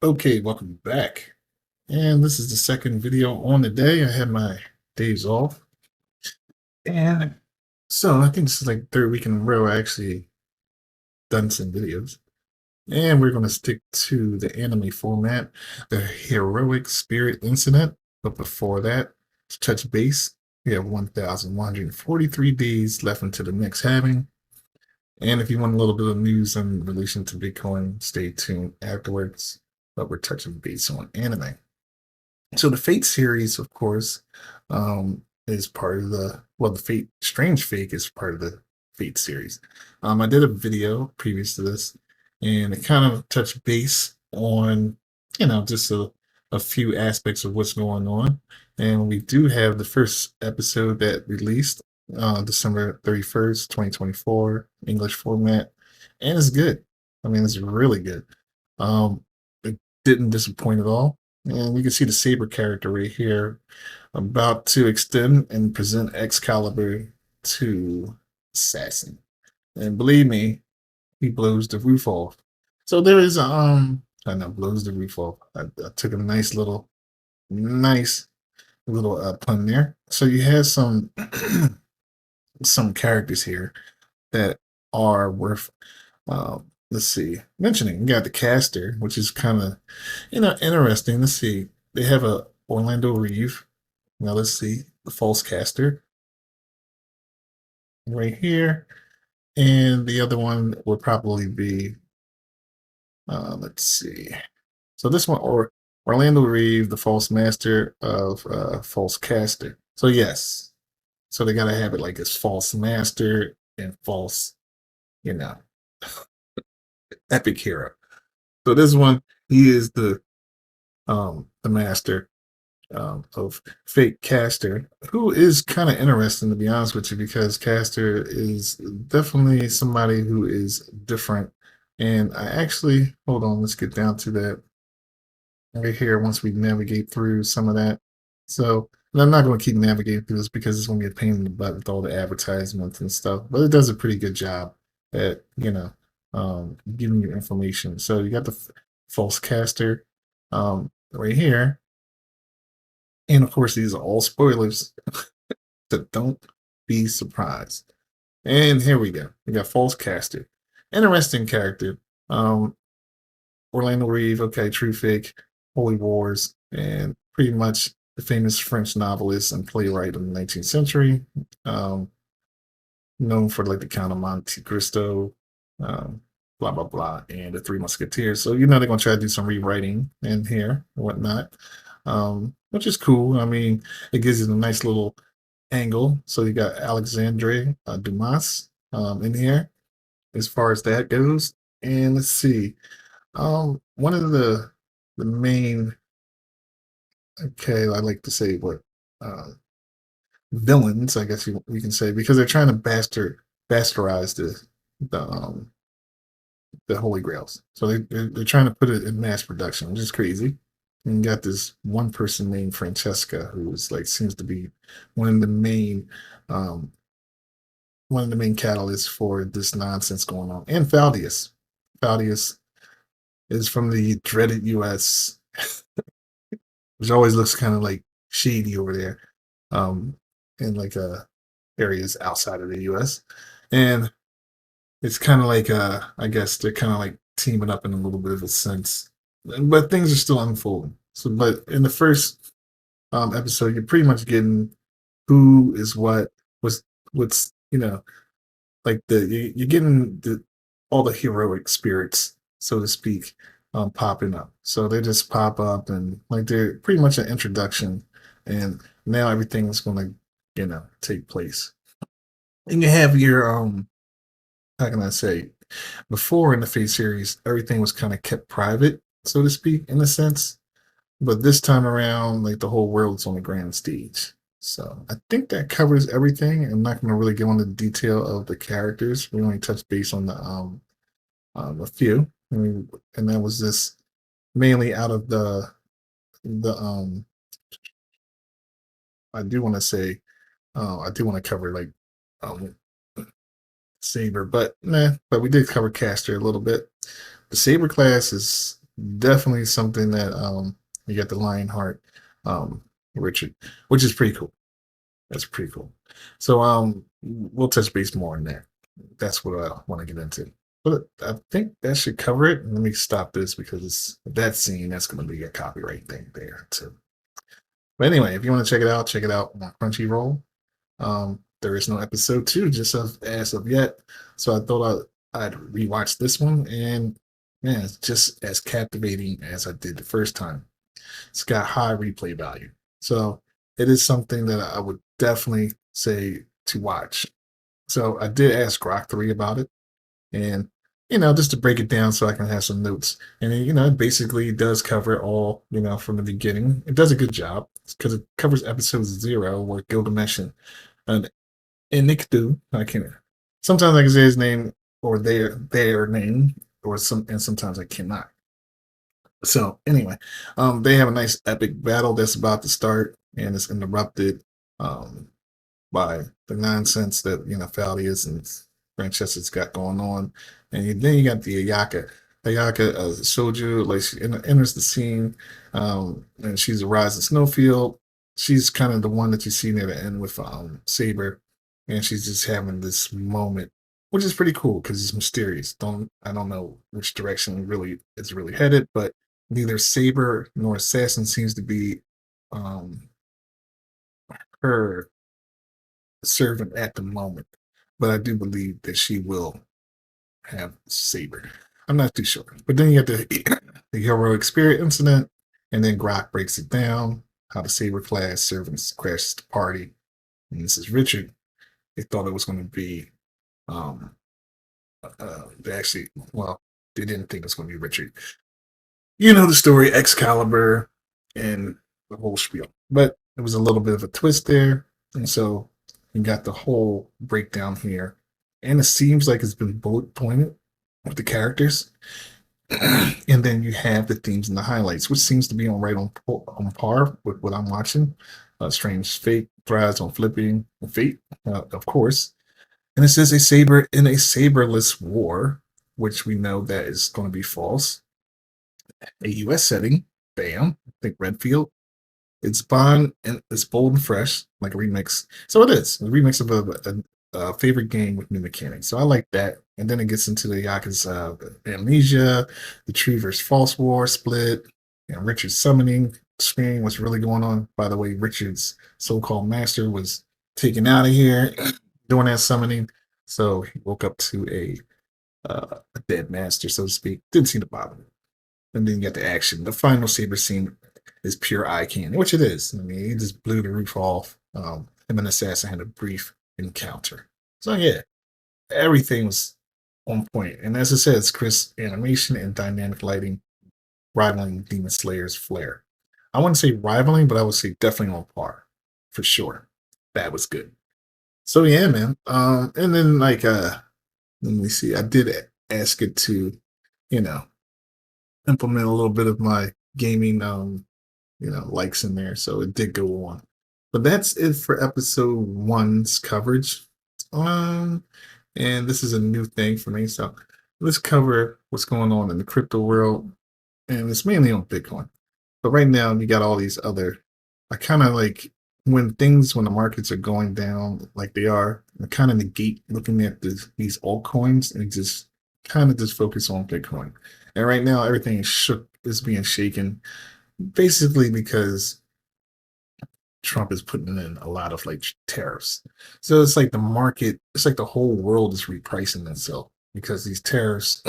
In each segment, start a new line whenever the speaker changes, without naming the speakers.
Okay, welcome back. And this is the second video on the day. I had my days off. And so I think this is like third week in a row I actually done some videos. And we're going to stick to the anime format, the heroic spirit incident. But before that, to touch base, we have 1,143 days left until the next halving. And if you want a little bit of news in relation to Bitcoin, stay tuned afterwards. But we're touching base on anime. So the Fate series, of course, is part of the Fate Strange Fake is part of the Fate series. I did a video previous to this, and it kind of touched base on, just a few aspects of what's going on. And we do have the first episode that released December 31st, 2024, English format, and it's good. I mean, it's really good. It didn't disappoint at all. And you can see the Saber character right here about to extend and present Excalibur to Assassin. And believe me, he blows the roof off. So there is I know blows the roof off. I took a nice little pun there. So you have some some characters here that are worth let's see mentioning. You got the caster, which is kind of interesting. Let's see. They have a Orlando Reeve. Now let's see the false caster right here, and the other one would probably be let's see. So this one or Orlando Reeve, the false master of false caster. So yes, so they gotta have it like this false master and false, you know, epic hero. So this one, he is the master of fake caster, who is kind of interesting to be honest with you, because caster is definitely somebody who is different. And I actually hold on, let's get down to that right here once we navigate through some of that. So and I'm not going to keep navigating through this because it's going to be a pain in the butt with all the advertisements and stuff, but it does a pretty good job at giving you information. So you got the false caster right here, and of course these are all spoilers, so don't be surprised. And here we go. We got false caster, interesting character. Um, Orlando Reeve, okay, True Fake, Holy Wars, and pretty much the famous French novelist and playwright in the 19th century, um, known for like the Count of Monte Cristo, um, blah blah blah, and the Three Musketeers. So they're gonna try to do some rewriting in here and whatnot, which is cool. I mean, it gives you a nice little angle. So you got Alexandre Dumas in here as far as that goes. And let's see, one of the main, okay, I like to say what uh, villains, I guess you can say, because they're trying to bastardize the Holy Grails. So they're trying to put it in mass production, which is crazy. And you got this one person named Francesca, who's like seems to be one of the main um, one of the main catalysts for this nonsense going on. And Faldius. Faldius is from the dreaded US, which always looks kind of like shady over there, um, in like areas outside of the US. And it's kind of like I guess they're kind of like teaming up in a little bit of a sense. But things are still unfolding. So but in the first episode, you're pretty much getting who is what's like you're getting all the heroic spirits, so to speak, popping up. So they just pop up and like they're pretty much an introduction, and now everything's going to take place. And you have your how can I say, before in the Fate series, everything was kind of kept private, so to speak, in a sense. But this time around, like the whole world's on the grand stage. So I think that covers everything. I'm not going to really go into the detail of the characters. We only touched base on the a few. I mean, and that was this mainly out of the I do want to say I do want to cover like um Saber, but nah, but we did cover Caster a little bit. The Saber class is definitely something that you got the Lionheart, um, Richard, which is pretty cool. That's pretty cool. So we'll touch base more on that. That's what I want to get into. But I think that should cover it. Let me stop this because it's that scene. That's going to be a copyright thing there too. But anyway, if you want to check it out on Crunchyroll. There is no episode two just as of yet, so I thought I'd rewatch this one, and man, it's just as captivating as I did the first time. It's got high replay value, so it is something that I would definitely say to watch. So I did ask Grok 3 about it, and just to break it down so I can have some notes. And it basically does cover it all, from the beginning. It does a good job because it covers episode 0 where Gilgamesh and Enkidu. I can't. Sometimes I can say his name or their name, and sometimes I cannot. So anyway, they have a nice epic battle that's about to start, and it's interrupted. Um, by the nonsense that Faldius and Francesca's got going on, and then you got the Ayaka. Ayaka Soju, like she enters the scene, and she's a rising snowfield. She's kind of the one that you see near the end with Saber, and she's just having this moment, which is pretty cool because it's mysterious. I don't know which direction really it's really headed, but neither Saber nor Assassin seems to be um, her servant at the moment, but I do believe that she will have Saber. I'm not too sure. But then you have the heroic spirit incident, and then Grok breaks it down how the Saber class servants crashes the party. And this is Richard. They thought it was going to be, they actually, well, they didn't think it was going to be Richard. You know the story, Excalibur, and the whole spiel. But it was a little bit of a twist there. And so you got the whole breakdown here. And it seems like it's been bullet pointed with the characters. And then you have the themes and the highlights, which seems to be on par with what I'm watching. Strange Fate thrives on flipping fate, of course. And it says a saber in a saberless war, which we know that is going to be false. A US setting, bam, I think Redfield. It's Bond and it's bold and fresh, like a remix. So it is a remix of a favorite game with new mechanics. So I like that. And then it gets into the Yaku's Amnesia, the True versus False War split, and Richard's summoning screen. What's really going on? By the way, Richard's so-called master was taken out of here doing that summoning. So he woke up to a dead master, so to speak. Didn't seem to bother him. And then you got the action. The final Saber scene is pure eye candy, which it is. I mean, he just blew the roof off. Him and Assassin had a brief encounter. So yeah, everything was on point. And as I said, it's crisp animation and dynamic lighting, rivaling Demon Slayer's flair. I wouldn't say rivaling, but I would say definitely on par, for sure. That was good. So yeah, man. And then let me see. I did ask it to, you know, implement a little bit of my gaming likes in there. So it did go on. But that's it for episode 1's coverage. Um, and this is a new thing for me. So let's cover what's going on in the crypto world. And it's mainly on Bitcoin. But right now you got all these other I kind of like when the markets are going down like they are, I kind of negate looking at these altcoins and just kind of just focus on Bitcoin. And right now everything is being shaken basically because Trump is putting in a lot of like tariffs. So it's like it's like the whole world is repricing itself because these tariffs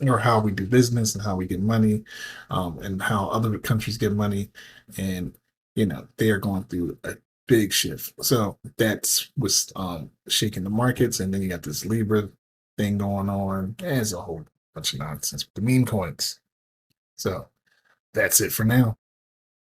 are how we do business and how we get money, and how other countries get money. And, they are going through a big shift. So that's what's shaking the markets. And then you got this Libra thing going on. There's a whole bunch of nonsense with the meme coins. So that's it for now.